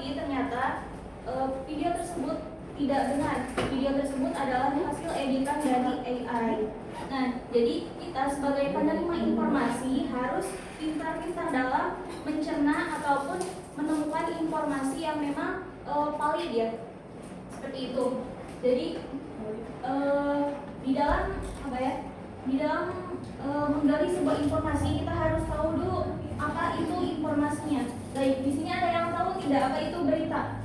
Tetapi ternyata video tersebut tidak benar. Video tersebut adalah hasil editan dari AI. Nah, jadi kita sebagai penerima informasi harus pintar-pintar dalam mencerna ataupun menemukan informasi yang memang valid ya. Seperti itu. Jadi di dalam apa ya? Di dalam menggali sebuah informasi kita harus tahu dulu apa itu informasinya. Baik, di sini ada yang tahu tidak apa itu berita?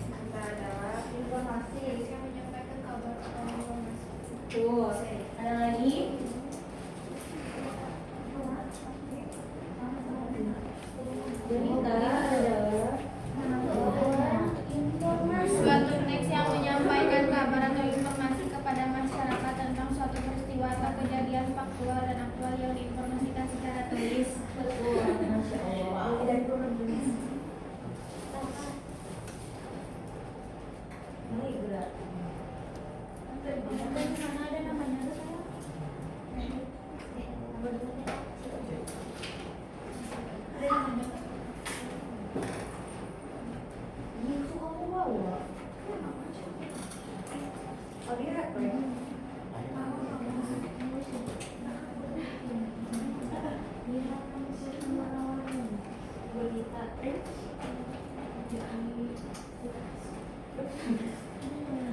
Berita adalah informasi yang menyampaikan kabar atau informasi. Tuh, ada lagi. Berita adalah informasi. Suatu teks yang menyampaikan kabar atau informasi kepada masyarakat tentang suatu peristiwa atau kejadian faktual dan aktual yang diinformasikan secara tulis. Betul, Masya Allah. Tidak perlu tulis. Baik, berat. Mana ada namanya tuh saya? Itu kamu bawa. Oh, dia apa ya? Berita.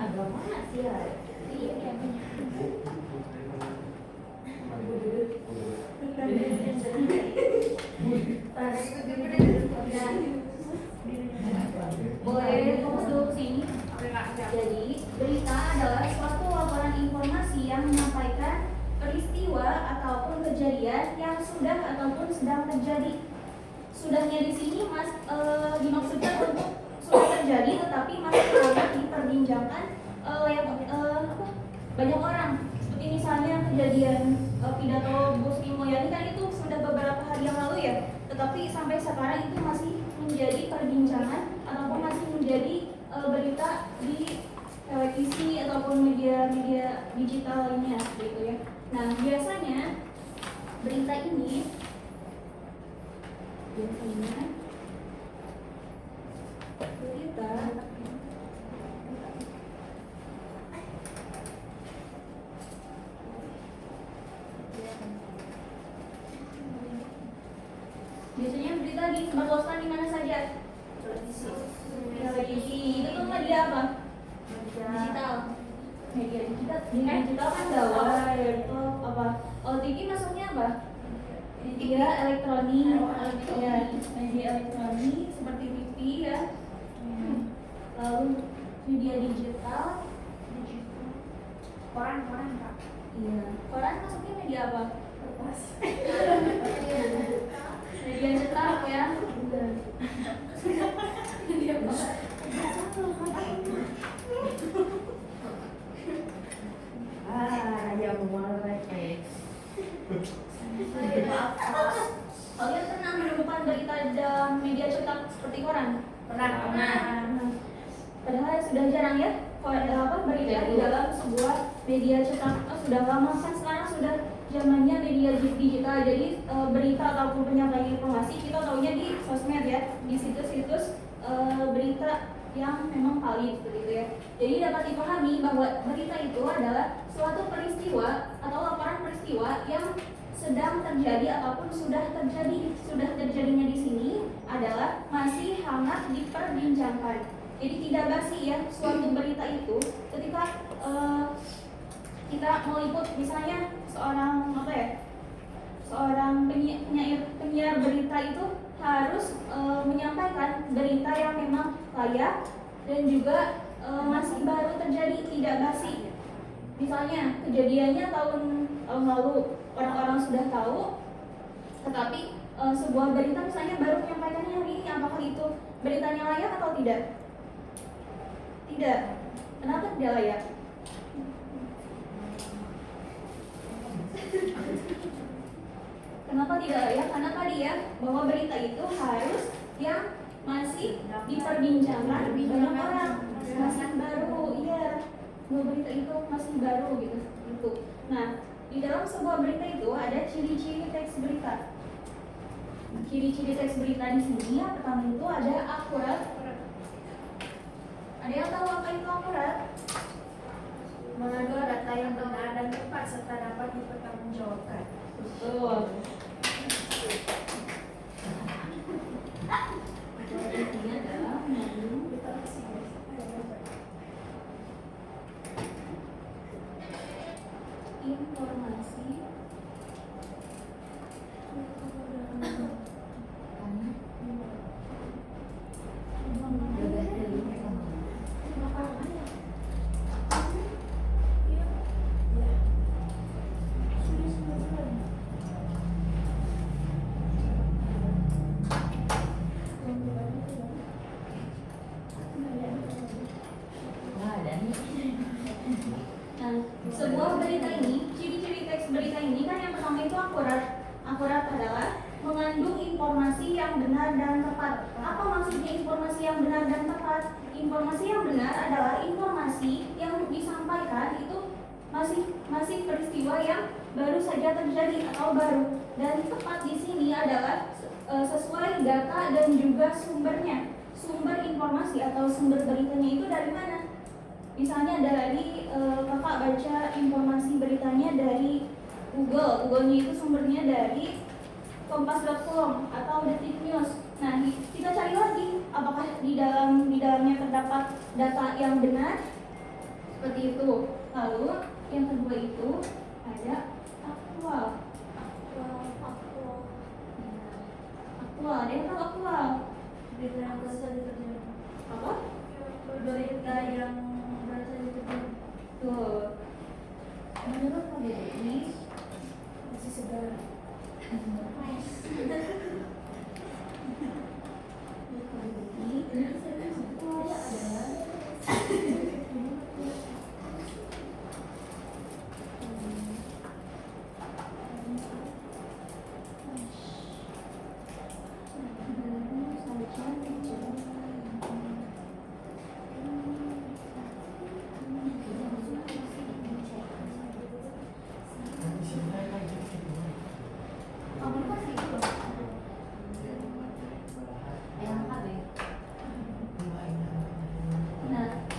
Agama sih ya. Iya, boleh fokus dulu ke sini. Jadi, berita adalah suatu laporan informasi yang menyampaikan peristiwa ataupun kejadian yang sudah ataupun sedang terjadi. Sudahnya di sini dimaksudkan untuk sudah terjadi tetapi masih hangat diperbincangkan oleh banyak orang. Seperti misalnya kejadian pidato Bu Sri Mulyani kan itu sudah beberapa hari yang lalu ya, tetapi sampai sekarang itu masih menjadi perbincangan ataupun masih menjadi berita di televisi ataupun media-media digital lainnya gitu ya. Nah, biasanya berita ini biasanya berita disebarluaskan di mana saja? Televisi. Itu tuh media apa? Digital. Media digital. Digital kan gawai. Itu apa? Oh, TV masuknya apa? Media elektronik. Ya, media elektronik seperti TV ya. Lalu media digital. Koran Kak. Iya. Koran masuknya media apa? Media cetak ya. Media apa? Ya mulai. Kalian pernah menemukan berita dalam media cetak seperti koran? Pernah. Padahal sudah jarang ya berita di dalam sebuah media cetak. Sudah lama kan sekarang sudah zamannya media digital. Jadi berita ataupun penyampaian informasi kita tahunya di sosmed ya, di situs-situs berita yang memang valid begitu ya. Jadi dapat dipahami bahwa berita itu adalah suatu peristiwa atau laporan peristiwa yang sedang terjadi ataupun sudah terjadi. Sudah terjadinya di sini adalah masih hangat diperbincangkan. Jadi tidak basi ya suatu berita itu ketika kita meliput misalnya seorang penyiar berita itu harus menyampaikan berita yang memang layak dan juga masih baru terjadi, tidak basi. Misalnya kejadiannya tahun lalu orang-orang sudah tahu, tetapi sebuah berita misalnya baru menyampaikannya hari ini, apakah itu beritanya layak atau tidak? Tidak. Kenapa tidak layak? Kenapa tidak layak? Karena tadi ya, bahwa berita itu harus yang masih diperbincangkan banyak orang, masih baru, iya. Bahwa berita itu masih baru gitu. Nah, di dalam sebuah berita itu ada ciri-ciri teks berita. Ciri-ciri teks berita di sini yang pertama itu ada akurat, tahu apa itu akurat? Mengandung data yang benar dan tepat serta dapat dipertanggungjawabkan. Betul. Ini adalah mengandung informasi Nah, sebuah berita ini, ciri-ciri teks berita ini kan yang pertama itu akurat. Akurat adalah mengandung informasi yang benar dan tepat. Apa maksudnya informasi yang benar dan tepat? Informasi yang benar adalah informasi yang disampaikan itu masih peristiwa yang baru saja terjadi atau baru. Dan tepat di sini adalah sesuai data dan juga sumbernya. Sumber informasi atau sumber beritanya itu dari mana? Misalnya dari kakak baca informasi beritanya dari Google. Google-nya itu sumbernya dari kompas.com atau Detik News. Nah, kita cari lagi apakah di dalamnya terdapat data yang benar seperti itu. Lalu yang kedua itu ada aktual. Aktual, ada yang tahu aktual? Berita yang baru saja terjadi. Apa? Berita yang baru saja terjadi. Tuh. Menurut KBRI Masih segar.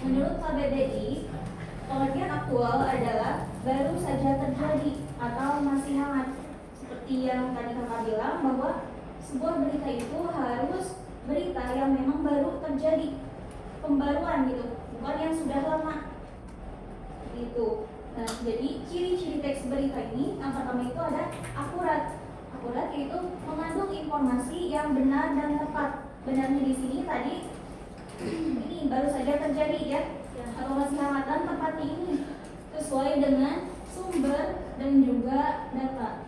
Menurut KBBI, pengertian aktual adalah baru saja terjadi atau masih hangat. Seperti yang tadi kakak bilang bahwa sebuah berita itu harus berita yang memang baru terjadi, pembaruan gitu, bukan yang sudah lama. Itu. Nah, jadi ciri-ciri teks berita ini yang pertama itu ada akurat. Akurat yaitu mengandung informasi yang benar dan tepat. Benarnya di sini tadi ini baru saja terjadi ya, atau masih hangat, dan tepat ini sesuai dengan sumber dan juga data.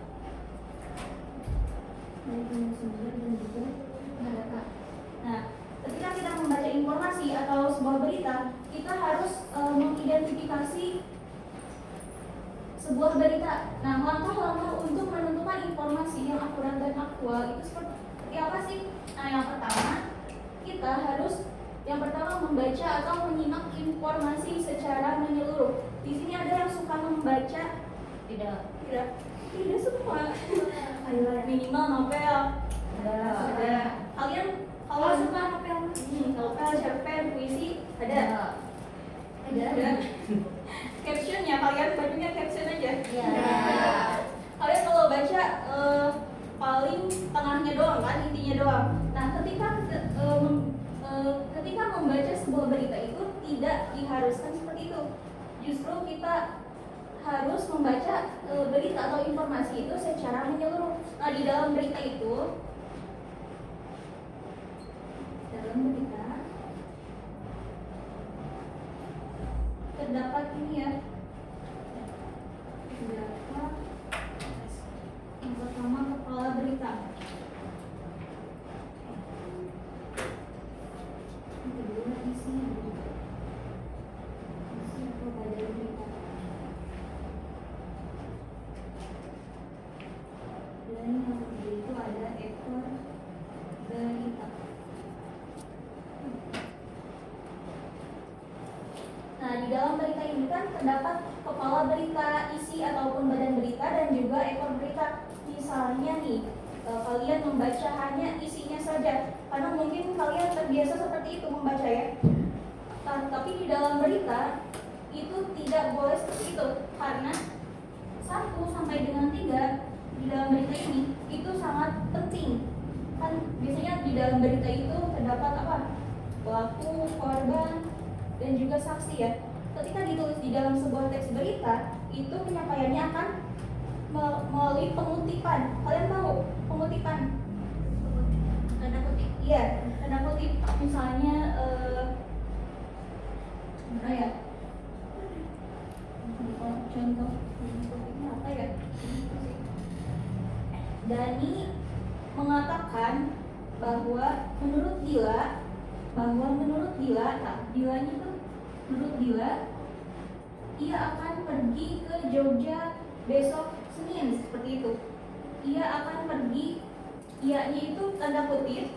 Nah, ketika kita membaca informasi atau sebuah berita, kita harus mengidentifikasi sebuah berita. Nah, langkah-langkah untuk menentukan informasi yang akurat dan aktual itu seperti apa sih? Nah, yang pertama membaca atau menyimak informasi secara menyeluruh. Di sini ada yang suka membaca? Tidak semua. Minimal novel. Ada. Kalian kalau suka novel, cerpen, puisi, ada. Captionnya kalian bacanya caption aja. Kalian kalau baca paling tengahnya doang kan, intinya doang. Nah, ketika membaca sebuah berita itu tidak diharuskan seperti itu. Justru kita harus membaca berita atau informasi itu secara menyeluruh. Nah, di dalam berita itu, terdapat ini ya. Terdapat yang pertama kepala berita. Yang kedua isi atau badan berita. Dan yang ketiga itu ada ekor berita. Nah, di dalam berita ini kan terdapat kepala berita, isi ataupun badan berita, dan juga ekor berita. Misalnya nih, kalian membaca hanya isinya saja, karena mungkin kalian terbiasa seperti itu membaca ya. Tapi di dalam berita itu tidak boleh seperti itu, karena 1 sampai dengan 3 di dalam berita ini itu sangat penting. Kan biasanya di dalam berita itu terdapat apa? Pelaku, korban, dan juga saksi ya. Ketika ditulis di dalam sebuah teks berita, itu penyampaiannya akan melalui pengutipan. Kalian tahu pengutipan? Tanda kutip. Iya, tanda kutip. Misalnya mana ya? Contoh kutipnya apa ya? Dani mengatakan bahwa menurut Dila, nah Dilanya itu menurut Dila, ia akan pergi ke Jogja besok Senin, seperti itu. Ia akan pergi, ianya itu tanda kutip,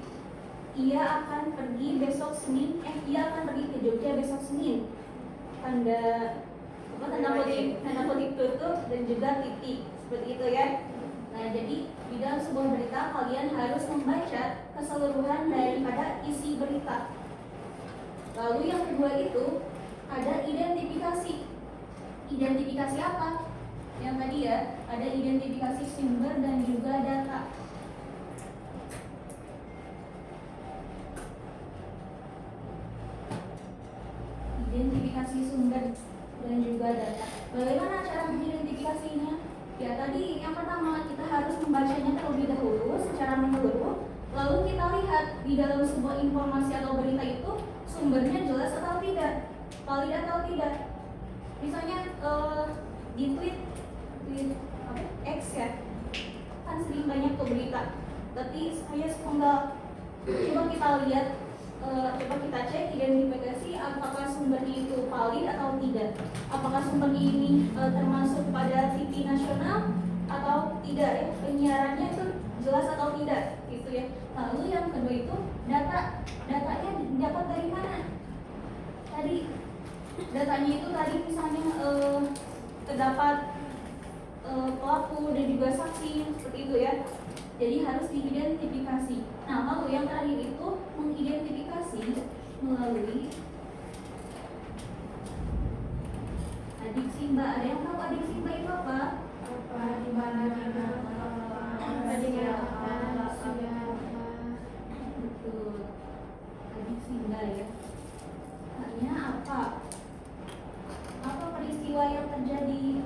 ia akan pergi besok Senin, ia akan pergi ke Jogja besok Senin. Tanda kutip tutup dan juga titik, seperti itu ya. Nah, jadi di dalam sebuah berita kalian harus membaca keseluruhan daripada isi berita. Lalu yang kedua itu ada identifikasi. Identifikasi apa? Yang tadi ya, ada identifikasi sumber dan juga data. Identifikasi sumber dan juga data. Bagaimana cara mengidentifikasinya? Ya tadi yang pertama kita harus membacanya terlebih dahulu secara menyeluruh. Lalu kita lihat di dalam sebuah informasi atau berita itu sumbernya jelas atau tidak, valid atau tidak. Misalnya di tweet X ya, kan sering banyak tuh berita. Tapi saya sepenggal. Coba kita lihat, coba kita cek identifikasi apakah sumbernya itu valid atau tidak. Apakah sumbernya ini termasuk pada TV nasional atau tidak ya, penyiarannya itu jelas atau tidak gitu ya. Lalu yang kedua itu datanya dapat dari mana? Tadi datanya itu tadi misalnya terdapat pelaku dan juga saksi, seperti itu ya. Jadi harus diidentifikasi. Nah, lalu yang terakhir itu mengidentifikasi melalui adik simba. Ada yang tahu adik simba itu apa? Di mana Betul. Adik simba ya. Hanya apa? Apa peristiwa yang terjadi?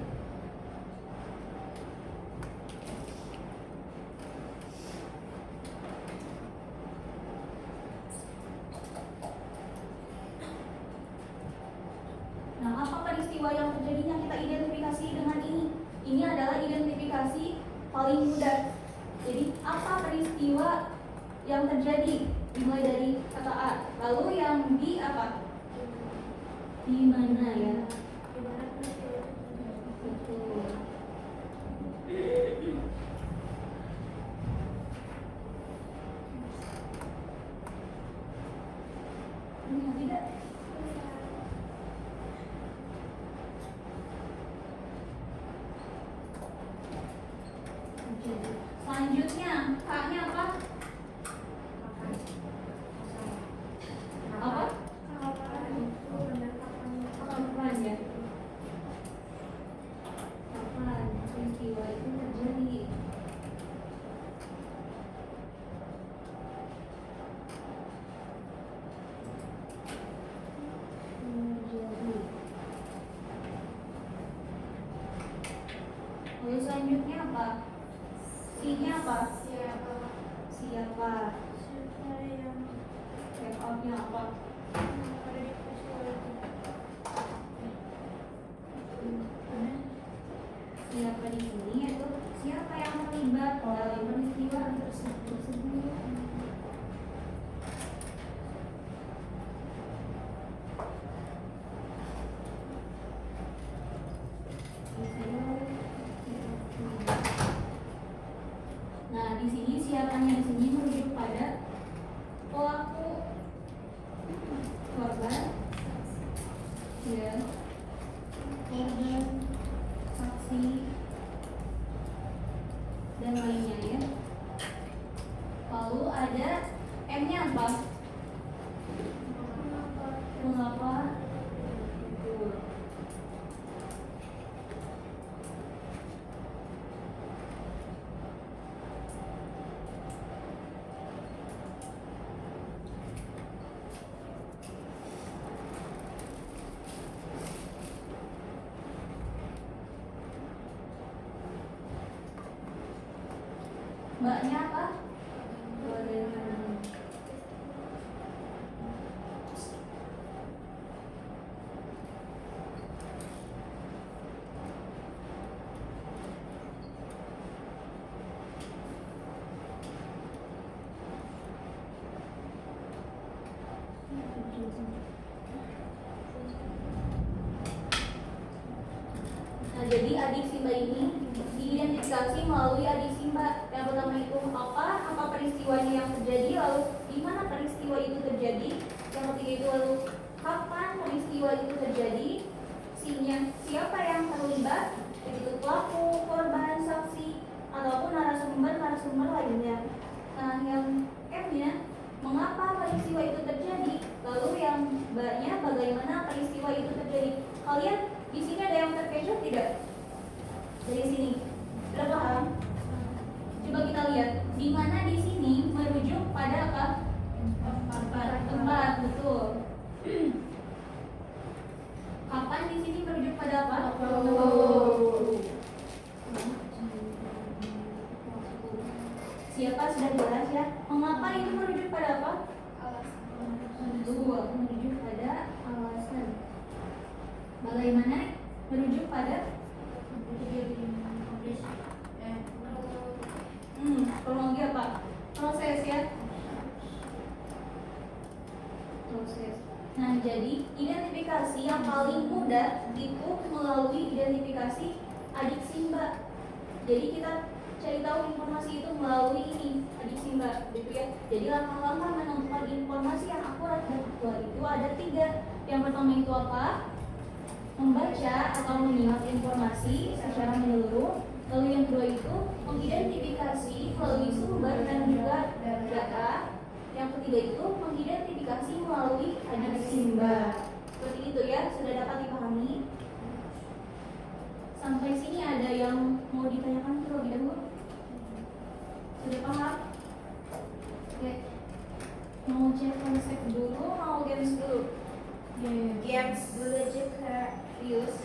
Nah, apa peristiwa yang terjadinya kita identifikasi dengan ini? Ini adalah identifikasi paling mudah. Jadi, apa peristiwa yang terjadi? Dimulai dari kata A. Lalu yang B apa? Di mana ya? Betul. Ini tidak? Selanjutnya, K-nya apa? Apa? Kapan ya? Kapan peristiwa itu terjadi? Lalu selanjutnya apa? C-nya apa? Siapa? Check out-nya apa? Siapa di sini yaitu siapa yang terlibat dalam peristiwa tersebut. Nah, di sini siapanya di sini merujuk pada pelaku Mbaknya apa? Bagaimana? Nah, jadi adik Simba ini diidentifikasi melalui adik Simba. Yang pertama itu apa peristiwanya yang terjadi, lalu di mana peristiwa itu terjadi. Yang ketiga itu lalu kapan peristiwa itu terjadi, siapa yang terlibat, yaitu pelaku, korban, saksi, ataupun narasumber lainnya. Nah, yang M-nya mengapa peristiwa itu terjadi, lalu yang B-nya bagaimana peristiwa itu terjadi. Kalian di sini ada yang terkecoh tidak? Dari sini, sudah paham? Coba kita lihat, di mana di sini merujuk pada apa? Tempat, betul. Kapan di sini merujuk pada apa? Siapa sudah jelas ya? Mengapa itu merujuk pada apa? Alasan. Merujuk pada alasan. Bagaimana merujuk pada kronologi apa? Proses ya. Proses. Nah, jadi identifikasi yang paling mudah itu melalui identifikasi adik Simba. Jadi kita cari tahu informasi itu melalui ini adik Simba, gitu ya. Jadi langkah-langkah menemukan informasi yang akurat dan aktual itu ada 3. Yang pertama itu apa? Membaca atau menyimak informasi secara menyeluruh. Lalu yang kedua itu mengidentifikasi melalui sumber dan juga data. Yang ketiga itu mengidentifikasi melalui adik Simba. Seperti itu ya, sudah dapat dipahami? Sampai sini ada yang mau ditanyakan terlebih dahulu? Sudah paham? Oke. Mau cek konsep dulu, mau games dulu? Games dulu aja Kak. Serius?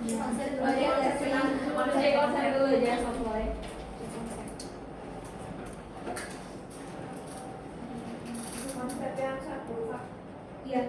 Konsep dulu aja, cek konsep dulu aja software. Konsep yang satu, Kak. Iya.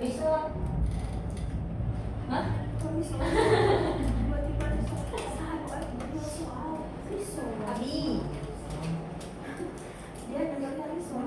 Besok. Hah? Abi. Dia dengarnya risol.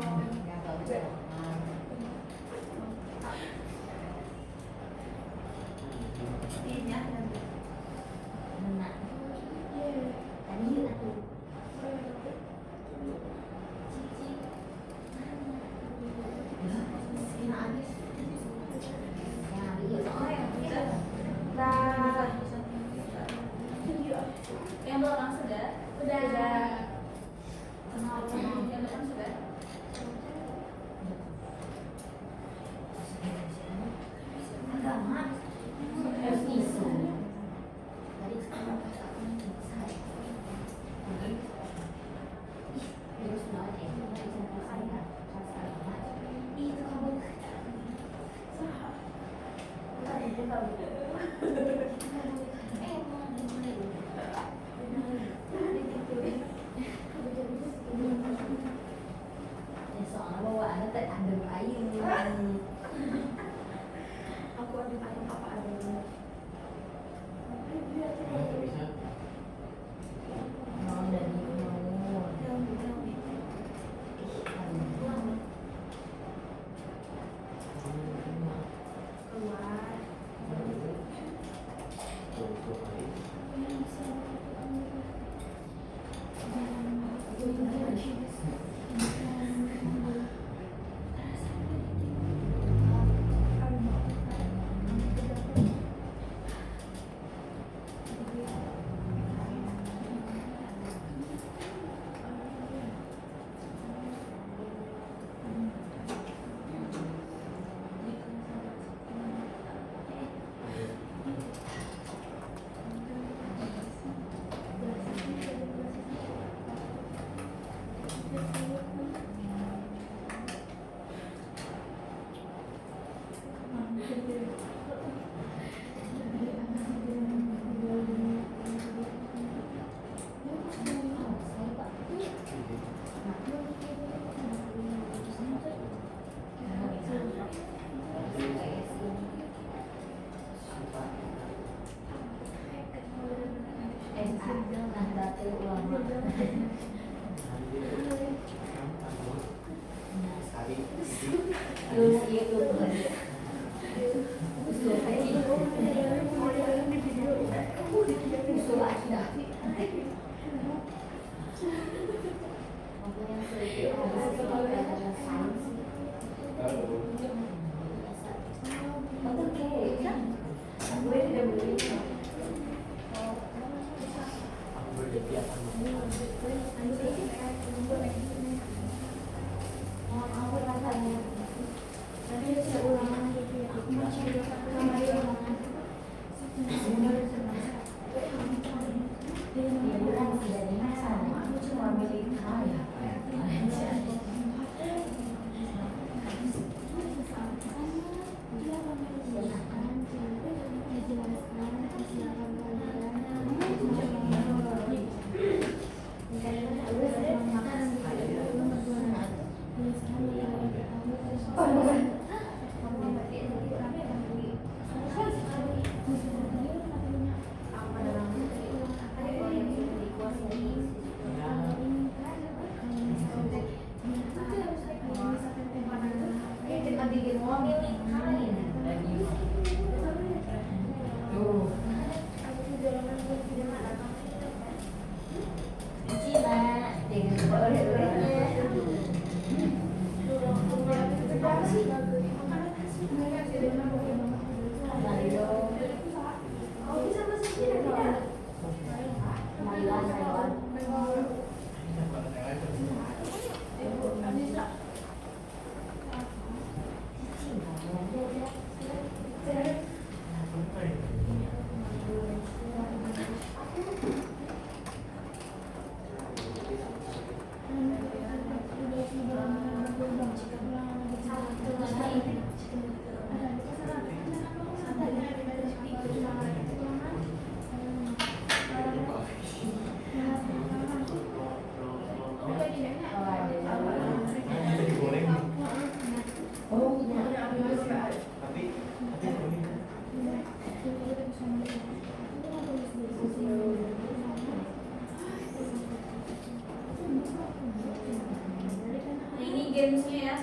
Gamesnya ya,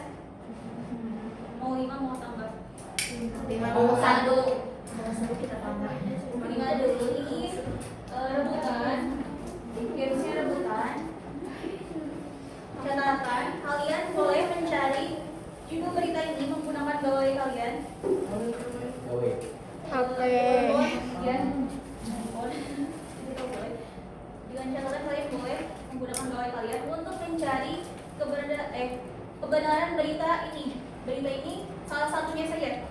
mau 5 mau tambah? 5 mau 1 kita tambah. 5 dulu. Ini rebutan, gamesnya rebutan. Catatan, kalian boleh mencari judul berita ini menggunakan gawai kalian. Dengan catatan kalian boleh menggunakan gawai kalian untuk mencari kebenaran berita ini. Berita ini salah satunya saja,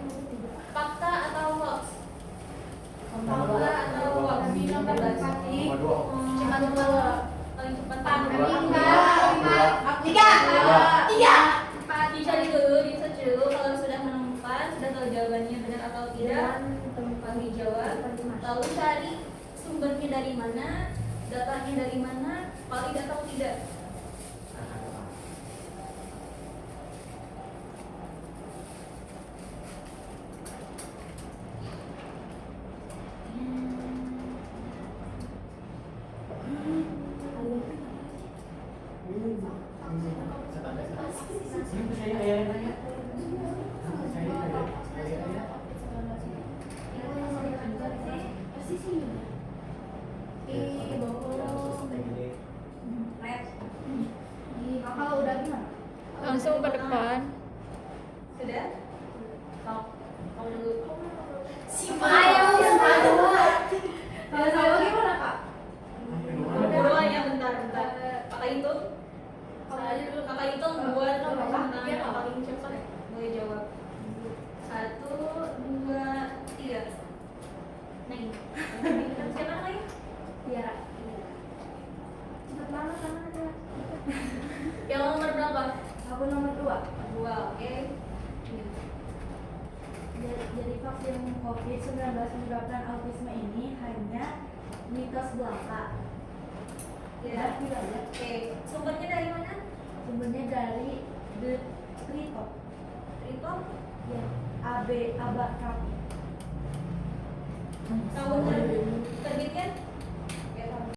fakta atau hoax. Fakta atau hoax. Nomor 2. Cepat paling cepat. 4. Dicari dulu, di search dulu. Kalau sudah menemukan, sudah tahu jawabannya benar atau tidak, temukan dijawab. Lalu cari sumbernya dari mana, datanya dari mana, valid atau tidak. Posisi Red. Kakak udah gimana? Langsung ke depan. Sudah? Stop. Kamu dulu. Ayo, dua. Kalau saya gimana kak? Dua ya, bentar. Kakak hitung. Kakak hitung dua tambah paling cepat. Boleh jawab. 1, 2, 3. Neng. Siapa namanya? Tiara. Cepet banget tangan aja. Yang nomor berapa? Aku nomor 2. 2, oke. Jadi vaksin COVID-19 menyebabkan autisme ini hanya mitos belaka. Ya. Tidak ya. Oke, sumbernya dari mana? Sumbernya dari The Trito. Trito. Ya, AB Abakap. Tahun berapa?